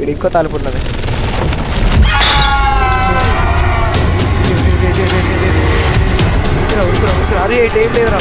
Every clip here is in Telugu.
ఇక్కడ ఇంకో తలుపు ఉన్నది. అరే ఏం లేదురా.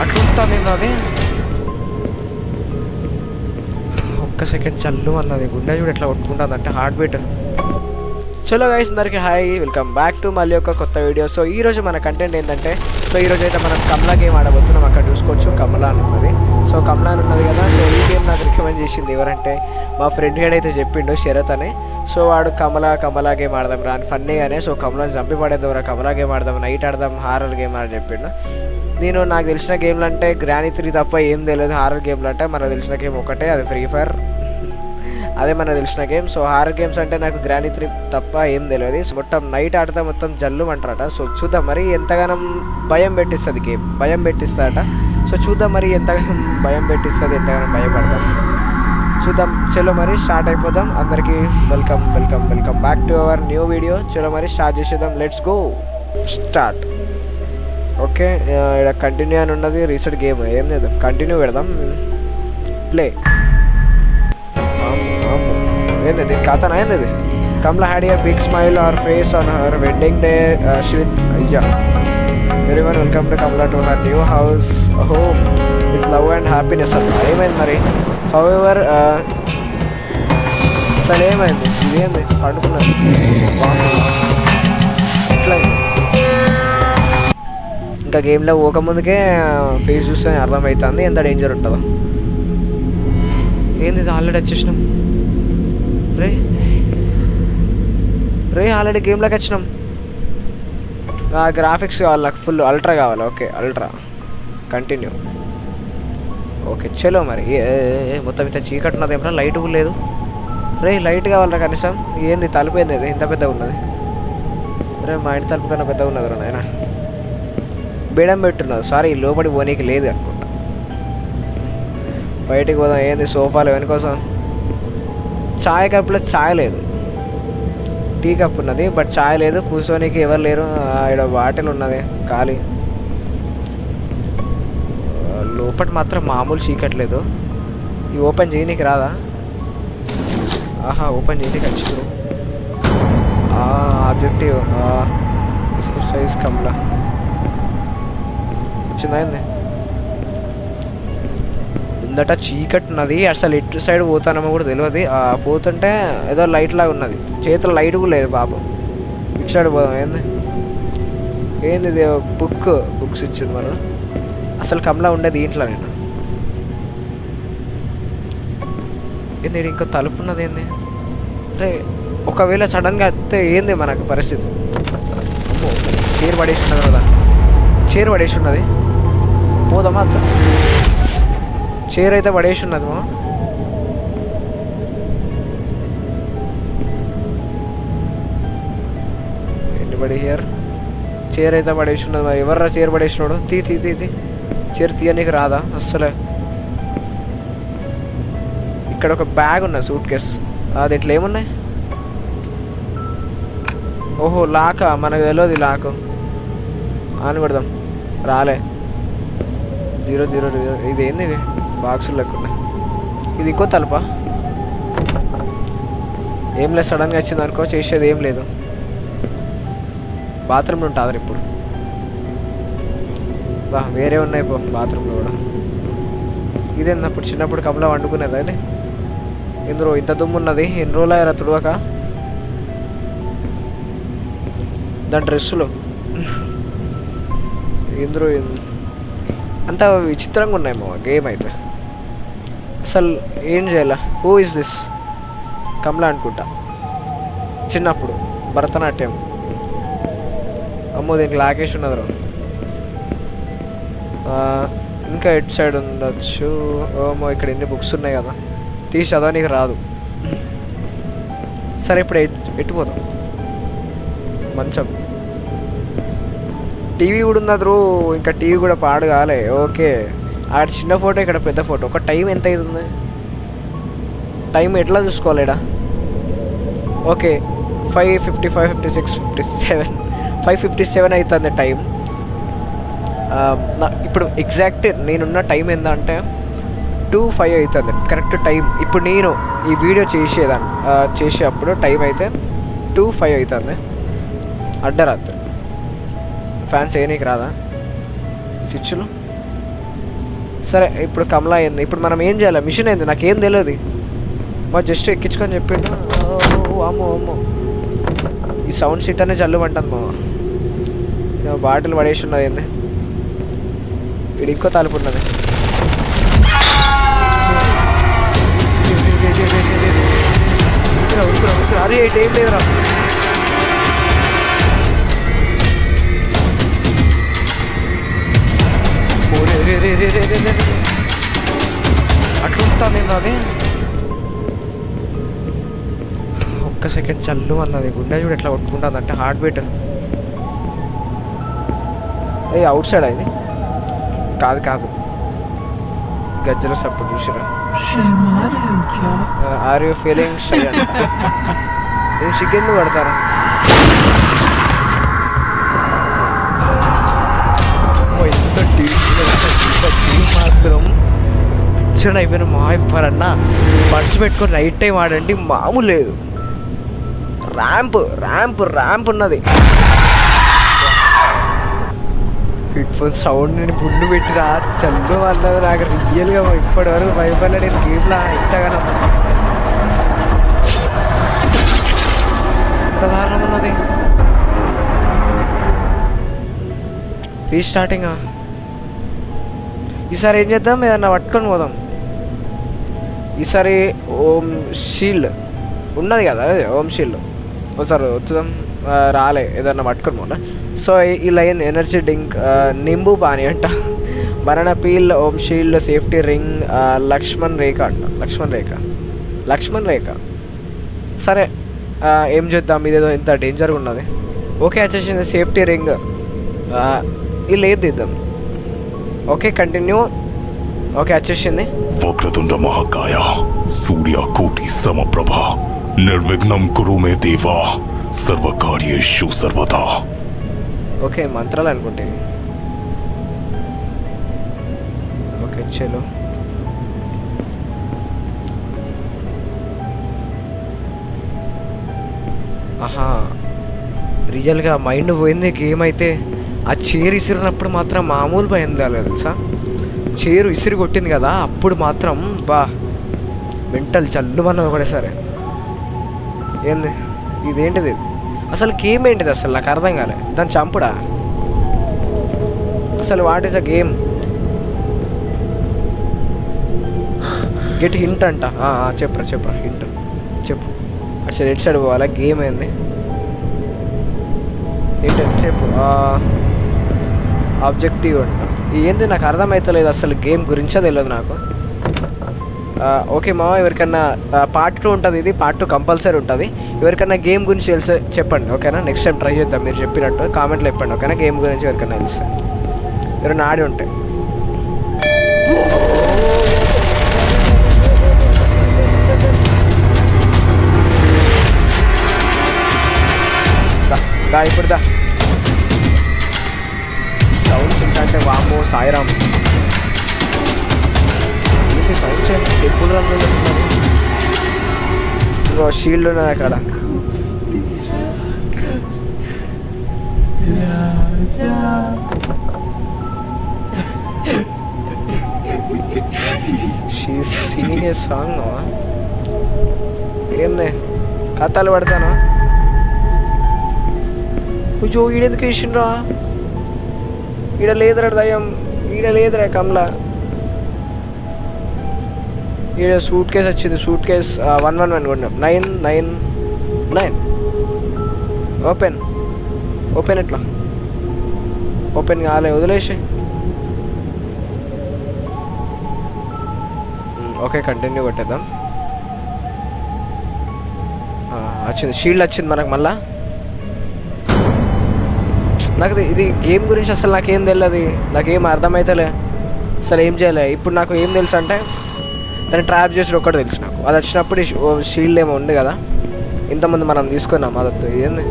అట్లుంటా నేను అది ఒక్క సెకండ్ చల్లు అన్నది. గుండె చూడు ఎట్లా కొట్టుకుంటుంది అంటే హార్ట్ బీట్. చలో గైస్, అందరికీ హాయ్, వెల్కమ్ బ్యాక్ టు మళ్ళీ ఒక కొత్త వీడియో. సో ఈరోజు మన కంటెంట్ ఏంటంటే, సో ఈరోజు అయితే మనం కమలా గేమ్ ఆడబోతున్నాం. అక్కడ చూసుకోవచ్చు కమలా అని ఉన్నది. సో కమలా అని ఉన్నది కదా. సో ఈ గేమ్ నాకు రికమెండ్ చేసింది ఎవరంటే మా ఫ్రెండ్ గడ్ అయితే చెప్పిండు, శరత్ అని. సో వాడు కమలా గేమ్ ఆడదాం రా అని ఫన్నీగానే. సో కమలాని చంపి పడేద్దాం రా, కమలా గేమ్ ఆడదాం, నైట్ ఆడదాం, హారర్ గేమ్ అని చెప్పిండు. నాకు తెలిసిన గేమ్లు అంటే గ్రానీ 3 తప్ప ఏం తెలియదు. హారర్ గేమ్లు అంటే మనకు తెలిసిన గేమ్ ఒకటే, అది ఫ్రీ ఫైర్. అదే మనకు తెలిసిన గేమ్. సో హారర్ గేమ్స్ అంటే నాకు గ్రానీ 3 తప్ప ఏం తెలియదు. సో మొత్తం నైట్ ఆడితే మొత్తం జల్లు అంటారట. సో చూద్దాం మరి ఎంతగానం భయం పెట్టిస్తుంది గేమ్, భయం పెట్టిస్తాడట. సో చూద్దాం మరి ఎంతగానం భయం పెట్టిస్తుంది, ఎంతగానం భయపడతాం చూద్దాం. చలో మరి స్టార్ట్ అయిపోదాం. అందరికీ welcome welcome welcome back to our new video. చలో మరి స్టార్ట్ చేసేద్దాం. Let's go start. ఓకే, ఇక్కడ కంటిన్యూ అని ఉన్నది. రీసెట్ గేమ్ ఏం లేదు, కంటిన్యూ పెడదాం. ప్లే. ఏంది కథనా ఏంది? Kamala had a big smile her face on her wedding day. అయ్యా everyone welcome to Kamala to her new house home with love and happiness. అట్లా ఏమైంది మరి? హౌఎవర్ అసలు ఏమైంది? ఇదేంది పండుకున్నది ఇట్లా. ఇంకా గేమ్లో పోకముందుకే ఫేస్ చూస్తే అర్థమవుతుంది ఎంత డేంజర్ ఉంటుందో. ఏంది ఇది? ఆల్రెడీ వచ్చేసినాం రే ఆల్రెడీ గేమ్లోకి వచ్చినాం. గ్రాఫిక్స్ కావాలి నాకు, ఫుల్ అల్ట్రా కావాలి. Okay ultra, continue. ఓకే చలో మరి. మొత్తం ఇంత చీకటి ఉన్నది, ఏమన్నా లైట్ కూడా లేదు. లైట్ కావాలరా కనీసం. ఏంది తలుపు ఏంది ఇంత పెద్దగా ఉన్నది? మా ఇంటి తలుపు కన్నా పెద్దగా ఉన్నది రా నాయన. బేడం పెట్టున్నది. సారీ, లోపలికి పోనీకి లేదు అనుకుంటా. బయటికి పోదాం. ఏంది సోఫాలు వెనుకోసం. చాయ్ కప్పులో చాయ్ లేదు, టీ కప్ ఉన్నది బట్ చాయ్ లేదు. కూర్చోనికి ఎవరు లేరు. ఇక్కడ బాటిల్ ఉన్నది ఖాళీ. లోపల మాత్రం మామూలు చీకట్లేదు. ఇవి ఓపెన్ చేయనీకి రాదా? ఆహా, ఓపెన్ చేయనీకి వచ్చింది. ఆబ్జెక్టివ్ సైజ్ కమలా వచ్చిందా? ఏంది ముందట చీకటి ఉన్నది. అసలు ఎటు సైడ్ పోతానమో కూడా తెలియదు. పోతుంటే ఏదో లైట్ లాగా ఉన్నది. చేతిలో లైట్ కూడా లేదు బాబు. ఇటు సైడ్ పోదాం. ఏంది ఇది? బుక్స్ ఇచ్చింది మనం. అసలు కమలా ఉండేది ఇంట్లో. నేను ఏంది ఇంకో తలుపు ఉన్నది? ఏంది ఒకవేళ సడన్గా వస్తే ఏంది మనకు పరిస్థితి? చీర పడేసి ఉన్నది కదా, చీర పడేసి ఉన్నది. పోదామా? అంత చైర్ అయితే పడేసి ఉన్నది. ఏంటి పడి హియర్? చైర్ అయితే పడేసి ఉన్నది. మరి ఎవర్రా చైర్ పడేసినాడు? తీ చైర్ తీయనీకి రాదా అస్సలే? ఇక్కడ ఒక బ్యాగ్ ఉన్నది, సూట్ కేస్. అది ఇట్లా ఏమున్నాయి? ఓహో లాకా, మనకు తెలియదు లాకు. అని కొడదాం. రాలే 000. ఇది ఏంది? ఇవి బాక్సులు లేకుండా. ఇది ఇంకో తలుపా? ఏం లేదు, సడన్గా వచ్చింది అనుకో, చేసేది ఏం లేదు. బాత్రూమ్లో ఉంటుంది ఇప్పుడు. వేరే ఉన్నాయి పో బాత్రూంలో కూడా. ఇదేందప్పుడు చిన్నప్పుడు కమలా వండుకునేది. అది ఇందులో ఇంత దుమ్ము ఉన్నది. ఎన్ని రోజులు అయ్యారా తుడవక? దాని డ్రెస్సులు ఇందులో అంత విచిత్రంగా ఉన్నాయి మా గేమ్ అయితే. అసలు ఏం చేయాలా? Who is this? కమలా అనుకుంటా. చిన్నప్పుడు భరతనాట్యం. అమ్మో దీనికి లాకేష్ ఉన్నది. ఇంకా ఎటు సైడ్ ఉండొచ్చు. ఓమో ఇక్కడ ఎన్ని బుక్స్ ఉన్నాయి కదా, తీసి చదవనీకి రాదు. సరే ఇప్పుడు ఎట్టుపోతాం. మంచం, టీవీ కూడా ఉన్నది. ఇంకా టీవీ కూడా పాడు కాలే. ఓకే, ఆడ చిన్న ఫోటో, ఇక్కడ పెద్ద ఫోటో. ఒక టైం ఎంత అవుతుంది? టైం ఎట్లా చూసుకోవాలి ఇక్కడ? ఓకే 5:55, 56, 57 5:57 అవుతుంది టైం. ఇప్పుడు ఎగ్జాక్ట్ నేనున్న టైం ఏంటంటే 2:05 అవుతుంది కరెక్ట్ టైం. ఇప్పుడు నేను ఈ వీడియో చేసేటప్పుడు టైం అయితే 2:05 అవుతుంది అర్ధరాత్రి. ఫ్యాన్స్ వేయనీకి రాదా స్విచ్లు? సరే ఇప్పుడు కమలా అయింది. ఇప్పుడు మనం ఏం చేయాలి? మిషన్ అయింది, నాకేం తెలియదు. మా జస్ట్ ఎక్కించుకొని చెప్పిండు. అమ్మో అమ్మో, ఈ సౌండ్ సీట్ అనే చల్లుమంటుంది మామ. బాటిల్ పడేసి ఉన్నది ఏంది? వీడు ఇంకో తలుపు ఉన్నది. అరే ఏం లేదురా. అట్లుంటా నేను అది. ఒక్క సెకండ్ చల్లు అన్నది. గుండె చూడు ఎట్లా కొట్టుకుంటుంది అంటే హార్ట్ బీట్. ఏ అవుట్ సైడ్ అది కాదు కాదు, గజ్జల సప్పుడు చూసిరా. ఆర్ యూ ఫీలింగ్ షై అంట. నేను చికెన్ పడతారా? ఎంత మాత్రం పిచ్చర్ అయిపోయిన మా ఇవ్వరన్నా. బడ్స్ పెట్టుకొని రైట్ టైం ఆడండి, మామూలు లేదు. ర్యాంప్ ర్యాంప్ ర్యాంప్ ఉన్నది. హెడ్ ఫోన్ సౌండ్ నేను ఫుల్ పెట్టిరా చల్లు అన్నది. నాకు రియల్గా ఇప్పటి వరకు భయపడలే నేను గేమ్లా ఇంతగానో. ఎంత దారుణం ఉన్నది. రీస్టార్టింగా. ఈసారి ఏం చేద్దాం, ఏదన్నా పట్టుకొని పోదాం. ఈసారి ఓం షీల్డ్ ఉన్నది కదా, ఓం షీల్డ్ ఒకసారి వచ్చుదాం. రాలే, ఏదన్నా పట్టుకొని పోనా. సో ఈ లైన్ ఎనర్జీ డ్రింక్, నింబు పానీ అంట, బనానా పీల్, ఓం షీల్డ్, సేఫ్టీ రింగ్, లక్ష్మణ్ రేఖ అంట. లక్ష్మణ్ రేఖ. సరే ఏం చేద్దాం, ఇదేదో ఇంత డేంజర్గా ఉన్నది. ఓకే వచ్చేసింది సేఫ్టీ రింగ్. ఇలా ఏది ఇద్దాం. Okay continue. ఓకే వచ్చేసింది. వక్రతుండ మహాకాయ సూర్యకోటి సమప్రభ నిర్విఘ్నం కురు మే దేవా సర్వకార్యేషు సర్వదా. ఓకే మంత్రాలు అనుకుంటే. ఓకే చలో. ఆహా రియల్గా మైండ్ పోయింది. గేమ్ అయితే ఆ చైర్ ఇసిరినప్పుడు మాత్రం మామూలు భయం కాలేదు తెలుసా. చైరు ఇసిరి కొట్టింది కదా అప్పుడు మాత్రం బా మెంటల్ చల్లుమన్నది ఒకటేసారి. ఏంది ఇదేంటిది అసలు? గేమ్ ఏంటిది అసలు? నాకు అర్థం కాలే. దాన్ని చంపుడా అసలు? What is a game? Get hint అంట. చెప్పరా హింట్ చెప్పు. అసలు ఎటు సైడ్ పోవాలా? గేమ్ ఏంది? ఏంటి చెప్పు. ఆబ్జెక్టివ్ అంట. ఏంది నాకు అర్థమవుతలేదు అసలు. గేమ్ గురించే తెలియదు నాకు. ఓకే మామ, ఎవరికన్నా పార్ట్ 2 ఉంటుంది. ఇది పార్ట్ 2 కంపల్సరీ ఉంటుంది. ఎవరికన్నా గేమ్ గురించి తెలిసే చెప్పండి ఓకేనా. నెక్స్ట్ టైం ట్రై చేద్దాం. మీరు చెప్పినట్టు కామెంట్లో చెప్పండి ఓకేనా. గేమ్ గురించి ఎవరికన్నా తెలిస్తే, ఎవరైనా ఆడి ఉంటే. దా ఇప్పుడు దా. సౌండ్స్ ఏంటంటే వామో సాయిరామ్. సౌండ్స్ ఏంటి? టెంపుల్ రన్ ఇంకో షీల్డ్ ఉన్నది అక్కడ. She is singing a song. ఏంది కథలు పడతాను. కొంచెం ఈడెందుకు వేసిండ్రా? ఈడ లేదురా దయ్యం, ఈడ లేదురా కమలా. ఈడ సూట్ కేస్ వచ్చింది. సూట్ కేస్ 111 కొన్నాం. 999 ఓపెన్ ఎట్లా? ఓపెన్ కాలే, వదిలేసి. ఓకే కంటిన్యూ కొట్టేద్దాం. వచ్చింది షీల్డ్ వచ్చింది మనకు మళ్ళా. నాకు ఇది గేమ్ గురించి అసలు నాకేం తెలియదు. నాకేం అర్థమవుతలే అసలు. ఏం చేయాలి ఇప్పుడు? నాకు ఏం తెలుసు అంటే దాన్ని ట్రాప్ చేసి ఒక్కటి తెలుసు నాకు. అది వచ్చినప్పుడు షీల్డ్ ఏమో ఉంది కదా ఇంతకుముందు మనం తీసుకున్నాం. అదొద్దు. ఏంది?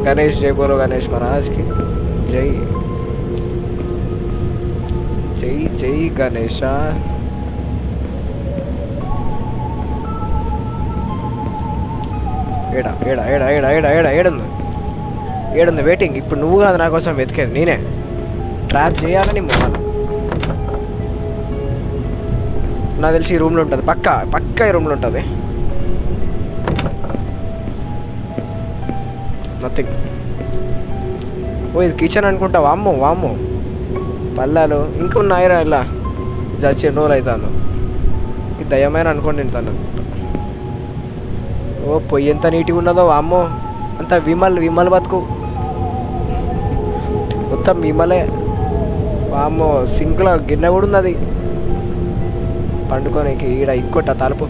గణేష్ జై బోలో గణేష్ మహారాజ్కి జై. గణేష. ఏడా ఏడా ఏడా ఏడా ఏడా ఏడా ఏడుంది ఏడుంది వెయిటింగ్. ఇప్పుడు నువ్వు కాదు నా కోసం వెతికేది, నేనే ట్రాప్ చేయాలని మొహాలు. నాకు తెలిసి ఈ రూమ్లో ఉంటుంది, పక్కా ఈ రూమ్లో ఉంటుంది. నథింగ్. ఓ ఇది కిచెన్ అనుకుంటా. వామ్మో పల్లాలు ఇంకా ఉన్నాయిరా. ఇలా చచ్చిన రోజులు అవుతాను. ఇది దయ్యమైన అనుకోండి నేను తను. ఓ పొయ్యి ఎంత నీట్గా ఉన్నదో వామ్మో. అంత విమల్ బతుకు మొత్తం విమలే. వామ్మో సింక్లో గిన్నె కూడా ఉన్నది పండుకోనికి. ఈడ ఇంకోట తలుపు.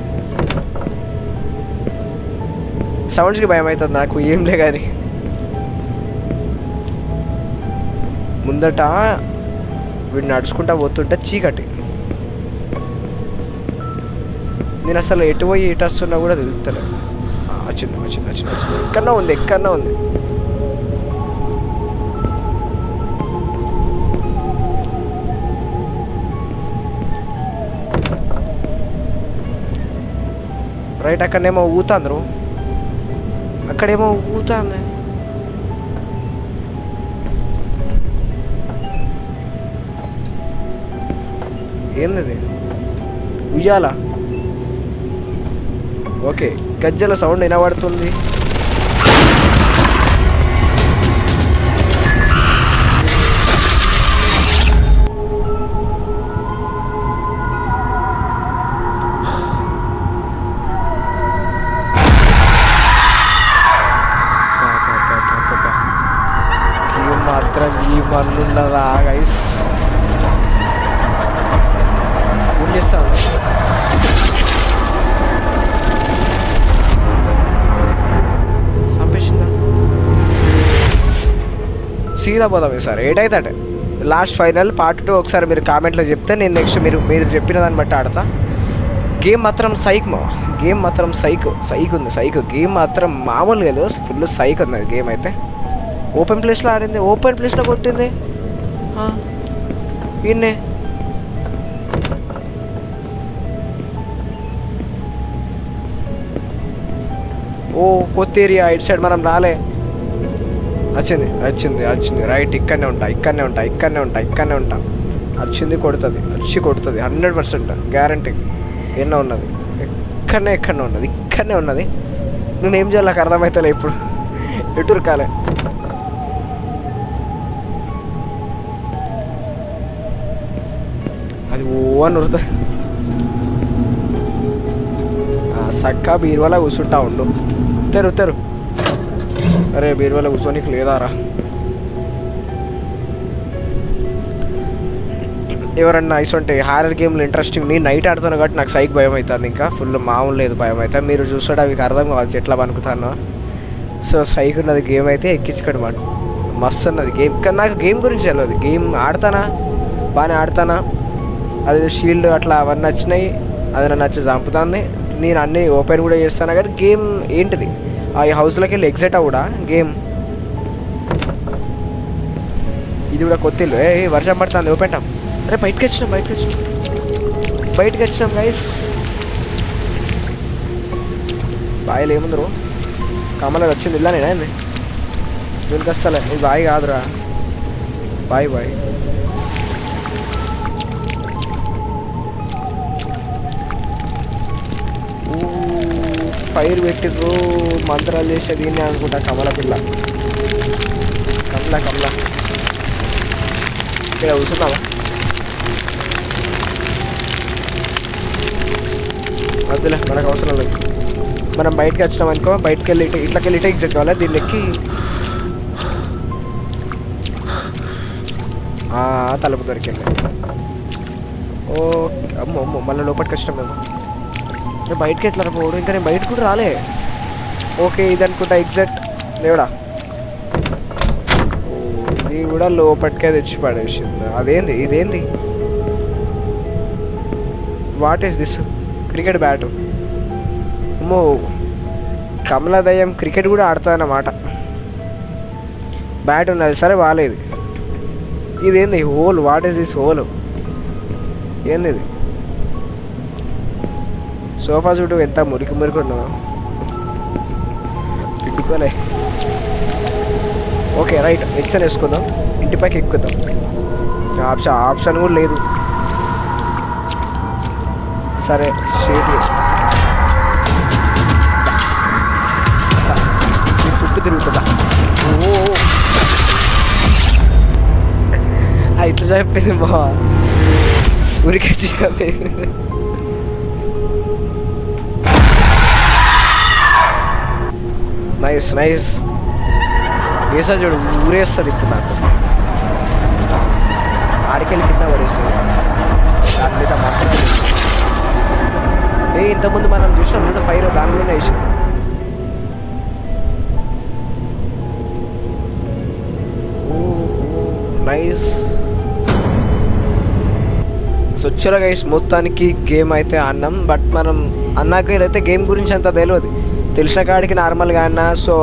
సౌండ్స్కి భయం అవుతుంది నాకు, ఏంలే కానీ. ముందట వీడు నడుచుకుంటా పోతుంటే చీకటి. నేను అసలు ఎటు పోయి ఎటు వస్తున్నా కూడా తెలుస్తలే. వచ్చింది. ఎక్కడన్నా ఉంది. రైట్ అక్కడనేమో ఊతాండ్రు. అక్కడేమో ఊతాంది. ఏంది ఉయ్యాల? ఓకే గజ్జల సౌండ్ వినబడుతుంది. మాత్రం ఈ మన్నున్నదా గైస్? ఏం చేస్తాను? చంపేసిందా? సీదా పోదాం ఈసారి. ఏటైతే లాస్ట్ ఫైనల్ పార్ట్ 2 ఒకసారి మీరు కామెంట్లో చెప్తే నేను నెక్స్ట్ మీరు చెప్పిన దాన్ని బట్టి ఆడతా. గేమ్ మాత్రం సైక్ ఉంది. గేమ్ మాత్రం మామూలుగా లేదు, ఫుల్ సైక్ ఉంది గేమ్ అయితే. ఓపెన్ ప్లేస్లో ఆడింది, ఓపెన్ ప్లేస్లో కొట్టింది. ఈయన్నే ఓ కొత్త ఏరియా. ఇటు సైడ్ మనం రాలే. వచ్చింది రైట్. ఇక్కడనే ఉంటా. వచ్చింది కొడుతుంది 100% గ్యారంటీ. ఎన్నో ఉన్నది ఇక్కడనే ఉన్నది. నేనేం చేయాలి నాకు అర్థమవుతలే ఇప్పుడు. ఎటురు కాలే. అది ఓ అని ఉరుతుంది. సక్కా బీరువాలా కూర్చుంటా ఉండు. తెరు. అరే బీరువాలా కూర్చోనికి లేదారా? ఎవరన్నా ఇసుంటే హారర్ గేమ్లు ఇంట్రెస్టింగ్. నేను నైట్ ఆడుతాను కాబట్టి నాకు సైక్ భయం అవుతుంది. ఇంకా ఫుల్ మామూలు లేదు భయం అవుతుంది. మీరు చూస్తాడు అవి అర్థం కావచ్చు ఎట్లా పనుకుతాను. సో సైక్ ఉన్నది గేమ్ అయితే ఎక్కించుకోండి మాట. మస్తు ఉన్నది గేమ్. కానీ నాకు గేమ్ గురించి తెలియదు. గేమ్ బాగానే ఆడతానా. అది షీల్డ్ అట్లా అవన్నీ వచ్చినాయి. అది నన్ను నచ్చి చంపుతుంది. నేను అన్నీ ఓపెన్ కూడా చేస్తాను. కానీ గేమ్ ఏంటిది? ఆ హౌస్లోకి వెళ్ళి ఎగ్జిట్ కూడా గేమ్. ఇది కూడా కొత్త ఇల్లు. వర్షం పడుతుంది. ఓపెన్ టాం. అరే బయటకు వచ్చినాం గైస్. బాయిలు ఏముందరు? కమల వచ్చింది ఇలా నేనా? దీనికి వస్తలే. ఇది బాయ్ కాదురా. బాయ్ ఫైర్ పెట్టిర్రు, మంత్రాలు చేసే దీన్ని అనుకుంటా. కమల ఇక్కడ కూర్చున్నావా? వద్దులే మనకు అవసరం లేదు. మనం బయటకి వచ్చినాం అనుకో, బయటకు వెళ్ళి ఇట్లకెళ్ళి ఎగ్జిట్ కావాలి. దీన్ని ఎక్కి తలుపు దొరికింది. ఓకే. అమ్మో మళ్ళీ లోపలికి వచ్చినాం మేము. నేను బయటకి ఎట్లా పోవడం? ఇంకా నేను బయటకు కూడా రాలే. ఓకే ఇది అనుకుంటా ఎగ్జిట్. లేవడా ఇది కూడా లోపలికే తెచ్చి పడేసింది. అదేంది? ఇదేంది? What is this? Cricket bat. అమ్మో కమలాదయం క్రికెట్ కూడా ఆడుతుందన్నమాట. బ్యాట్ ఉన్నది సరే బాగాలేదు. ఇదేంది? Whole. What is this whole? ఏంది ఇది సోఫా చూడు ఎంత మురికి మురికి ఉందో తిట్టుకోలే. ఓకే రైట్ ఎక్సెల్ వేసుకుందాం, ఇంటిపైకి ఎక్కుదాం. ఆప్షన్ కూడా లేదు. సరే స్ట్రీట్ చుట్టూ తిరుగుతుందా? ఓ ఇట్లా చెప్పింది మా ఊరికొచ్చి చెప్పింది. నైస్ నైస్ వేసా చూడు ఊరేస్తుంది ఇప్పుడు నాకు. ఆడికెళ్ళి కింద పడేస్తుంది దాని మీద మాత్రం. ఇంతకుముందు మనం చూసినాం ఫైర్ దాని మీద వేసింది. నైస్. సో చలో గైస్ మొత్తానికి గేమ్ అయితే ఆడినాం. బట్ మనం అన్నాక ఇదైతే గేమ్ గురించి అంత తెలియదు. తెలిసిన కాడికి నార్మల్గా అన్నా. సో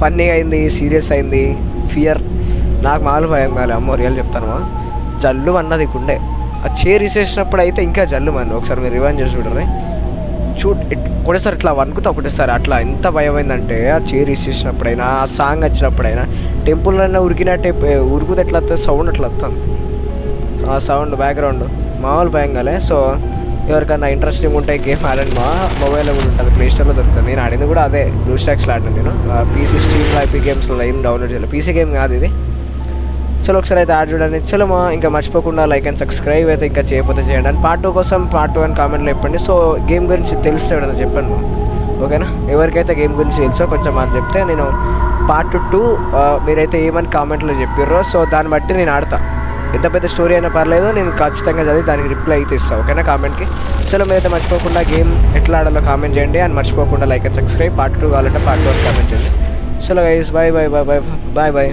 ఫన్నీగా అయింది, సీరియస్ అయింది, ఫియర్. నాకు మామూలు భయం కాలే, అమ్మో రియల్ చెప్తాను. జల్లు అన్నది గుండె. ఆ చైర్ ఇసేసినప్పుడు అయితే ఇంకా జల్లు మంది. ఒకసారి మీరు రివైండ్ చేసి చూడరు. ఒకటేసారి ఇట్లా వణుకుతా, ఒకటేసారి అట్లా ఎంత భయం అయిందంటే ఆ చైర్ ఇసేసినప్పుడైనా, ఆ సాంగ్ వచ్చినప్పుడైనా, టెంపుల్లో ఉరికినట్టే ఉరుకుతే ఎట్లా వస్తుంది సౌండ్ అట్లా వస్తుంది. ఆ సౌండ్ బ్యాక్గ్రౌండ్ మామూలు భయం కాలే. సో ఎవరికన్నా ఇంట్రెస్టింగ్ ఉంటే గేమ్ ఆడండి. మా మొబైల్లో కూడా ఉంటుంది, ప్లేస్టోర్లో దొరుకుతుంది. నేను ఆడింది కూడా అదే, బ్లూ స్టాక్స్లో ఆడినాను నేను. పీసీ స్ట్రీమ్ ఐపీ గేమ్స్లో ఏం డౌన్లోడ్ చేయాలి, పీసీ గేమ్ కాదు ఇది. చలో ఒకసారి అయితే ఆడి చూడండి. చలో ఇంకా మర్చిపోకుండా లైక్ అండ్ సబ్స్క్రైబ్ అయితే ఇంకా చేయకపోతే చేయండి. అండ్ పార్ట్ 2 కోసం పార్ట్ 2 అని కామెంట్లో చెప్పండి. సో గేమ్ గురించి తెలిస్తే ఏదైనా చెప్పండి ఓకేనా. ఎవరికైతే గేమ్ గురించి తెలుసో కొంచెం అది చెప్తే నేను పార్ట్ 2 మీరైతే ఏమని కామెంట్లో చెప్పిర్రో సో దాన్ని బట్టి నేను ఆడతా. ఎంత పెద్ద స్టోరీ అయినా పర్లేదు, నేను ఖచ్చితంగా చదివి దానికి రిప్లై అయితే ఇస్తాను ఓకేనా కామెంట్కి. చలో మీరైతే మర్చిపోకుండా గేమ్ ఎట్లా ఆడాలో కామెంట్ చేయండి. అండ్ మర్చిపోకుండా లైక్ అండ్ సబ్స్క్రైబ్. పార్ట్ 2 కావాలంటే పార్ట్ 1 కామెంట్ చేయండి. చలో guys bye bye bye bye bye bye.